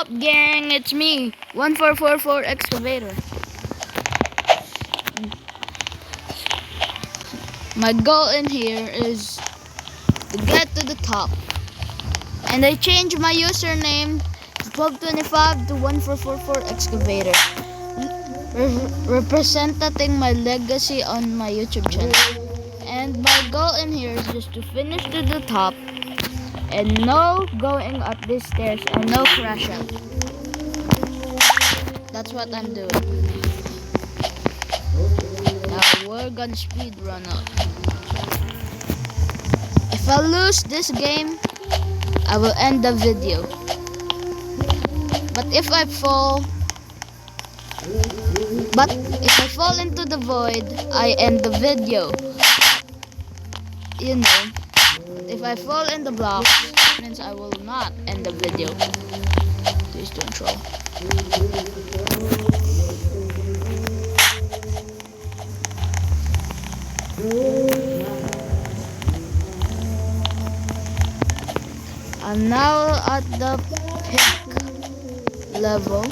up, gang? It's me, 1444 Excavator. My goal in here is to get to the top. And I changed my username to 1225 to 1444 Excavator. Representing my legacy on my YouTube channel. And my goal in here is just to finish to the top. And no going up these stairs and no crash out. That's what I'm doing. Now we're gonna speed run up. If I lose this game, I will end the video. But if I fall into the void, I end the video. You know. If I fall in the blocks, means I will not end the video. Please don't troll. I'm now at the pink level.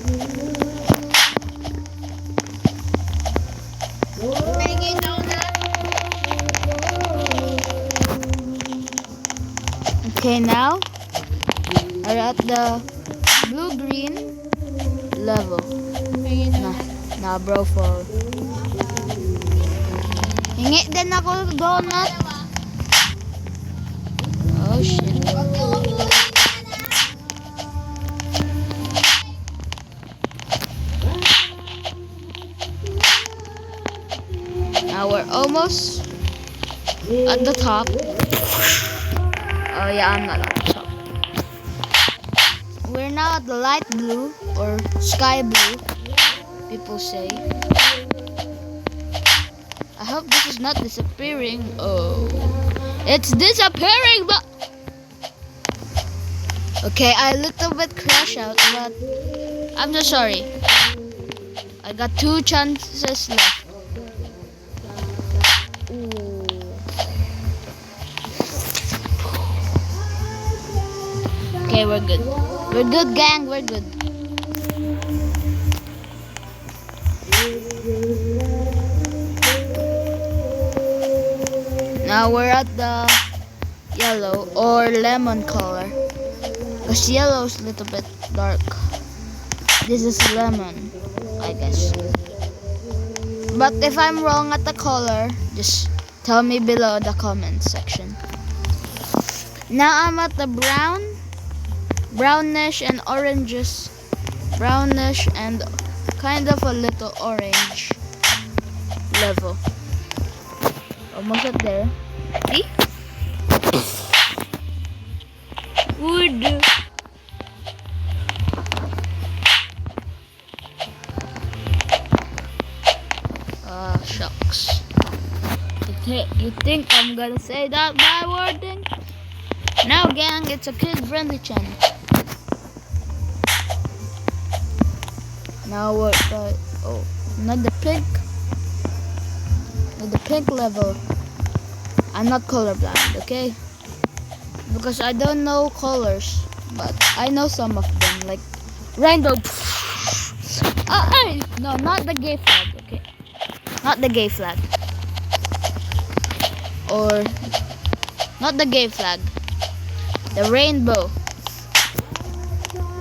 Okay, now we're at the blue-green level. Nah, bro, for hingi din ako donut. Oh shit. Now we're almost at the top. Oh yeah, I'm not at the top. We're now at the light blue or sky blue, people say. I hope this is not disappearing. Oh, it's disappearing, but okay, I little bit crash out, but I'm just sorry. I got 2 chances left. Okay, we're good. We're good, gang. We're good. Now we're at the yellow or lemon color. Because yellow is a little bit dark. This is lemon, I guess. But if I'm wrong at the color, just tell me below the comment section. Now I'm at the brownish and oranges, brownish and kind of a little orange level. Almost up there. See? Wood. Shucks. You think I'm gonna say that bad word thing? No, gang, it's a kid-friendly channel. Now we're not the pink level. I'm not colorblind, okay? Because I don't know colors, but I know some of them, like rainbow. No, not the gay flag, okay? Not the gay flag. Or not the gay flag. The rainbow.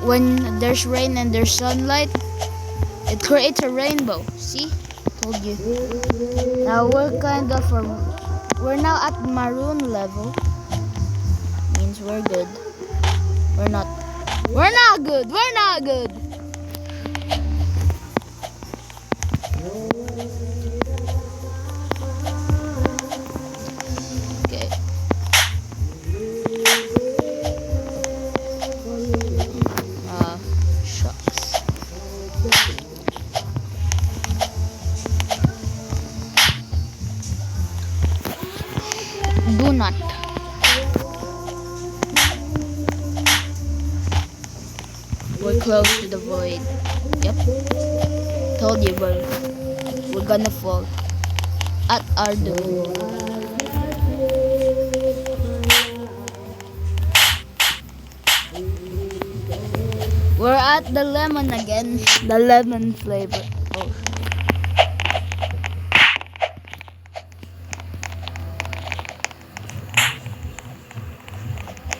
When there's rain and there's sunlight, it creates a rainbow. See? Told you. Now we're now at maroon level. Means we're good. We're not good. We're not good. Okay. Shucks. Do not. We're close to the void. Yep. Told you, bro. We're gonna fall at our doom. We're at the lemon again. The lemon flavor. Oh.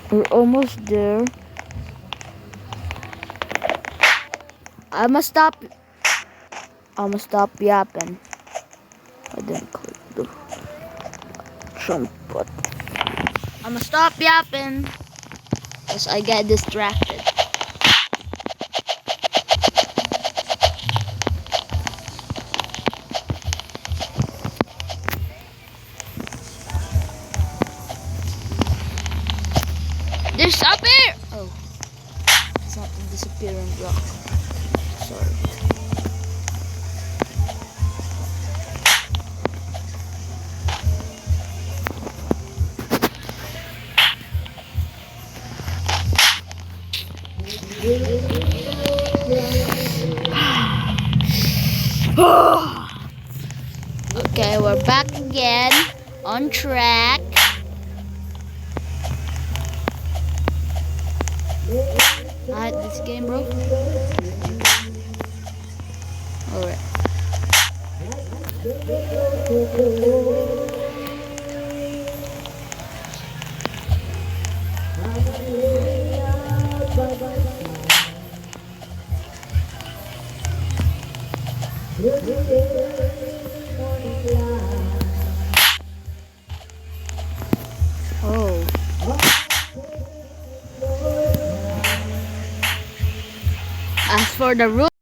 We're almost there. I'ma stop yapping. I didn't click the Trump button. I'ma stop yapping because I get distracted. There's up here! Oh, it's not a disappearing block. Sorry. Okay, we're back again on track. I hate this game, bro. Alright. Oh. As for the rule.